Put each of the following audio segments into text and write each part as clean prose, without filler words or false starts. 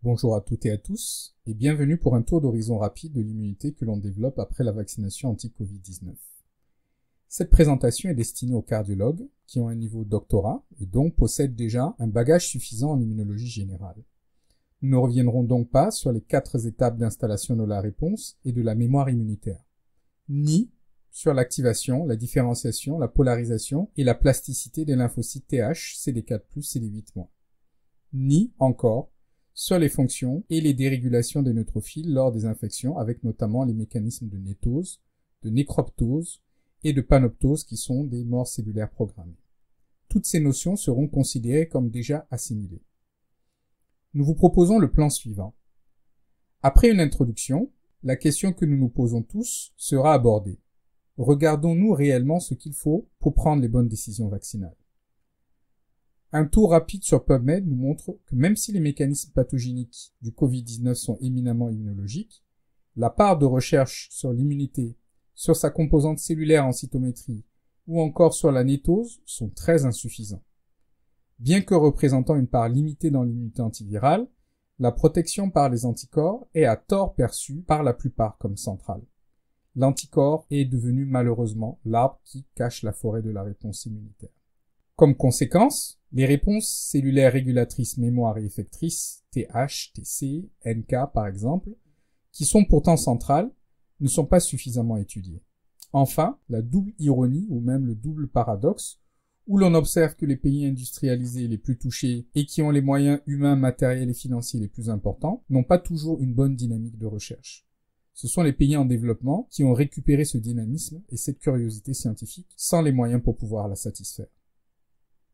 Bonjour à toutes et à tous, et bienvenue pour un tour d'horizon rapide de l'immunité que l'on développe après la vaccination anti-Covid-19. Cette présentation est destinée aux cardiologues qui ont un niveau doctorat et donc possèdent déjà un bagage suffisant en immunologie générale. Nous ne reviendrons donc pas sur les 4 étapes d'installation de la réponse et de la mémoire immunitaire, ni sur l'activation, la différenciation, la polarisation et la plasticité des lymphocytes TH, CD4+, CD8-, ni encore sur les fonctions et les dérégulations des neutrophiles lors des infections, avec notamment les mécanismes de nétose, de nécroptose et de panoptose qui sont des morts cellulaires programmées. Toutes ces notions seront considérées comme déjà assimilées. Nous vous proposons le plan suivant. Après une introduction, la question que nous nous posons tous sera abordée. Regardons-nous réellement ce qu'il faut pour prendre les bonnes décisions vaccinales? Un tour rapide sur PubMed nous montre que même si les mécanismes pathogéniques du Covid-19 sont éminemment immunologiques, la part de recherche sur l'immunité, sur sa composante cellulaire en cytométrie ou encore sur la nétose sont très insuffisants. Bien que représentant une part limitée dans l'immunité antivirale, la protection par les anticorps est à tort perçue par la plupart comme centrale. L'anticorps est devenu malheureusement l'arbre qui cache la forêt de la réponse immunitaire. Comme conséquence, les réponses cellulaires régulatrices mémoire et effectrices, TH, TC, NK par exemple, qui sont pourtant centrales, ne sont pas suffisamment étudiées. Enfin, la double ironie ou même le double paradoxe, où l'on observe que les pays industrialisés les plus touchés et qui ont les moyens humains, matériels et financiers les plus importants n'ont pas toujours une bonne dynamique de recherche. Ce sont les pays en développement qui ont récupéré ce dynamisme et cette curiosité scientifique sans les moyens pour pouvoir la satisfaire.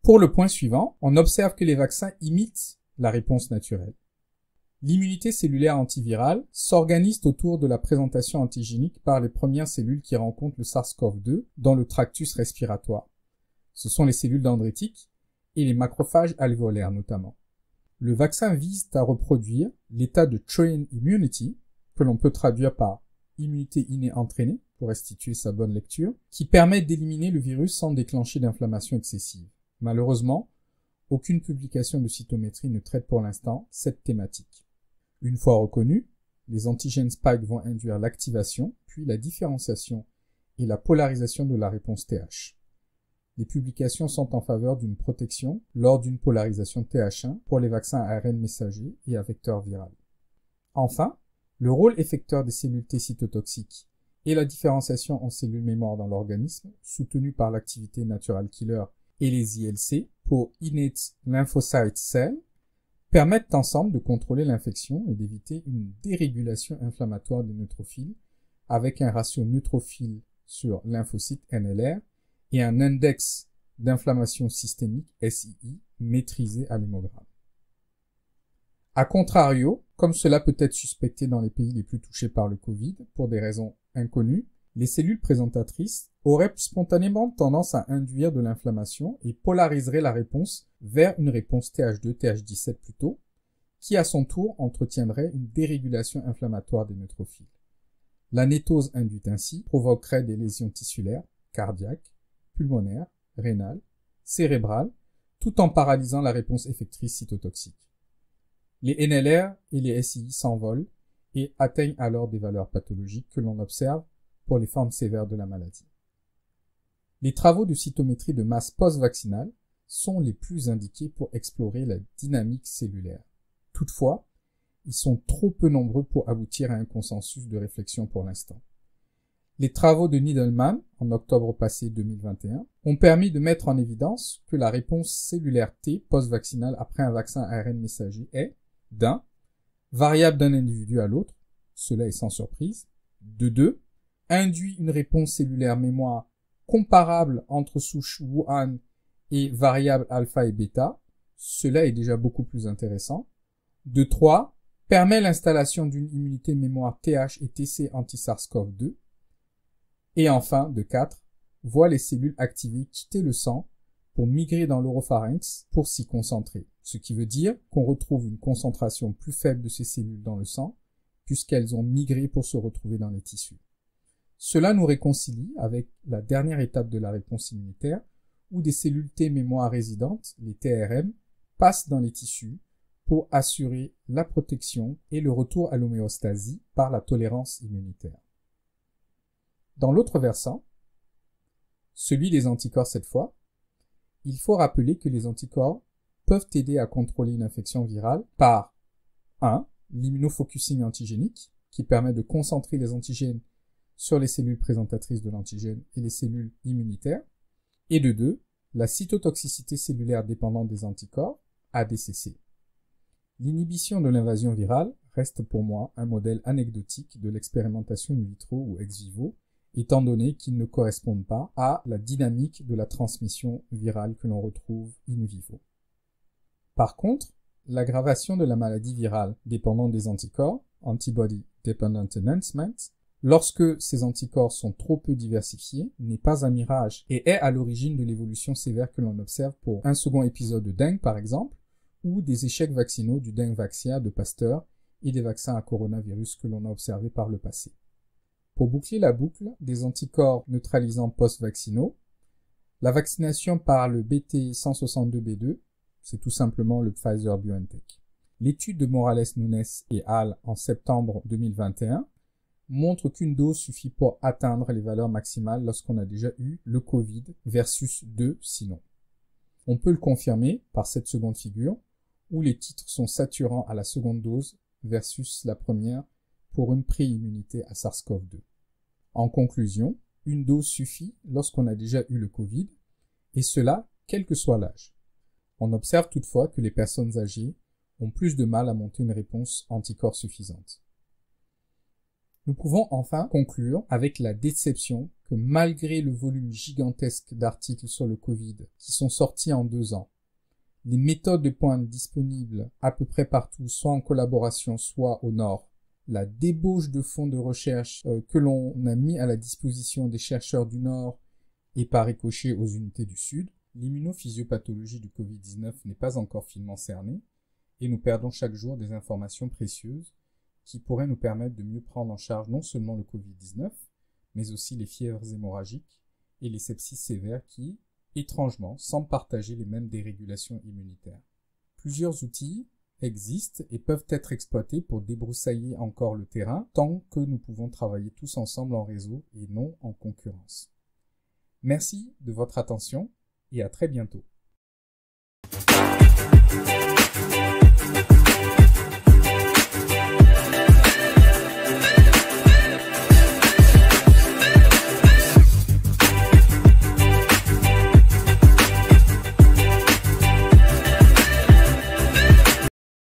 Pour le point suivant, on observe que les vaccins imitent la réponse naturelle. L'immunité cellulaire antivirale s'organise autour de la présentation antigénique par les premières cellules qui rencontrent le SARS-CoV-2 dans le tractus respiratoire. Ce sont les cellules dendritiques et les macrophages alvéolaires notamment. Le vaccin vise à reproduire l'état de trained immunity, que l'on peut traduire par immunité innée entraînée, pour restituer sa bonne lecture, qui permet d'éliminer le virus sans déclencher d'inflammation excessive. Malheureusement, aucune publication de cytométrie ne traite pour l'instant cette thématique. Une fois reconnus, les antigènes spike vont induire l'activation, puis la différenciation et la polarisation de la réponse TH. Les publications sont en faveur d'une protection lors d'une polarisation TH1 pour les vaccins à ARN messager et à vecteur viral. Enfin, le rôle effecteur des cellules T cytotoxiques et la différenciation en cellules mémoire dans l'organisme, soutenue par l'activité natural killer et les ILC pour Innate Lymphocyte Cell, permettent ensemble de contrôler l'infection et d'éviter une dérégulation inflammatoire des neutrophiles avec un ratio neutrophile sur lymphocyte NLR et un index d'inflammation systémique SII maîtrisé à l'hémogramme. A contrario, comme cela peut être suspecté dans les pays les plus touchés par le Covid pour des raisons inconnues, les cellules présentatrices auraient spontanément tendance à induire de l'inflammation et polariseraient la réponse vers une réponse TH2, TH17 plutôt, qui à son tour entretiendrait une dérégulation inflammatoire des neutrophiles. La nétose induite ainsi provoquerait des lésions tissulaires, cardiaques, pulmonaires, rénales, cérébrales, tout en paralysant la réponse effectrice cytotoxique. Les NLR et les SII s'envolent et atteignent alors des valeurs pathologiques que l'on observe pour les formes sévères de la maladie. Les travaux de cytométrie de masse post-vaccinale sont les plus indiqués pour explorer la dynamique cellulaire. Toutefois, ils sont trop peu nombreux pour aboutir à un consensus de réflexion pour l'instant. Les travaux de Needleman, en octobre passé 2021, ont permis de mettre en évidence que la réponse cellulaire T post-vaccinale après un vaccin ARN messager est, d'un, variable d'un individu à l'autre, cela est sans surprise, de deux, induit une réponse cellulaire mémoire comparable entre souches Wuhan et variables alpha et bêta, cela est déjà beaucoup plus intéressant. De 3, permet l'installation d'une immunité mémoire TH et TC anti-SARS-CoV-2. Et enfin, de 4, voit les cellules activées quitter le sang pour migrer dans l'oropharynx pour s'y concentrer. Ce qui veut dire qu'on retrouve une concentration plus faible de ces cellules dans le sang, puisqu'elles ont migré pour se retrouver dans les tissus. Cela nous réconcilie avec la dernière étape de la réponse immunitaire, où des cellules T mémoire résidentes, les TRM, passent dans les tissus pour assurer la protection et le retour à l'homéostasie par la tolérance immunitaire. Dans l'autre versant, celui des anticorps cette fois, il faut rappeler que les anticorps peuvent aider à contrôler une infection virale par 1. L'immunofocusing antigénique, qui permet de concentrer les antigènes sur les cellules présentatrices de l'antigène et les cellules immunitaires, et de 2. La cytotoxicité cellulaire dépendante des anticorps, ADCC. L'inhibition de l'invasion virale reste pour moi un modèle anecdotique de l'expérimentation in vitro ou ex vivo, étant donné qu'ils ne correspondent pas à la dynamique de la transmission virale que l'on retrouve in vivo. Par contre, l'aggravation de la maladie virale dépendante des anticorps, antibody dependent enhancement, lorsque ces anticorps sont trop peu diversifiés, n'est pas un mirage et est à l'origine de l'évolution sévère que l'on observe pour un second épisode de dengue par exemple, ou des échecs vaccinaux du Dengvaxia de Pasteur et des vaccins à coronavirus que l'on a observés par le passé. Pour boucler la boucle des anticorps neutralisants post-vaccinaux, la vaccination par le BT162b2, c'est tout simplement le Pfizer-BioNTech. L'étude de Morales-Nunes et al. En septembre 2021 montre qu'une dose suffit pour atteindre les valeurs maximales lorsqu'on a déjà eu le Covid versus 2 sinon. On peut le confirmer par cette seconde figure, où les titres sont saturants à la seconde dose versus la première pour une pré-immunité à SARS-CoV-2. En conclusion, une dose suffit lorsqu'on a déjà eu le Covid, et cela quel que soit l'âge. On observe toutefois que les personnes âgées ont plus de mal à monter une réponse anticorps suffisante. Nous pouvons enfin conclure avec la déception que malgré le volume gigantesque d'articles sur le Covid qui sont sortis en 2 ans, les méthodes de pointe disponibles à peu près partout, soit en collaboration, soit au nord, la débauche de fonds de recherche que l'on a mis à la disposition des chercheurs du nord et par ricochet aux unités du sud, l'immunophysiopathologie du Covid-19 n'est pas encore finement cernée et nous perdons chaque jour des informations précieuses qui pourraient nous permettre de mieux prendre en charge non seulement le Covid-19, mais aussi les fièvres hémorragiques et les sepsis sévères qui, étrangement, semblent partager les mêmes dérégulations immunitaires. Plusieurs outils existent et peuvent être exploités pour débroussailler encore le terrain tant que nous pouvons travailler tous ensemble en réseau et non en concurrence. Merci de votre attention et à très bientôt.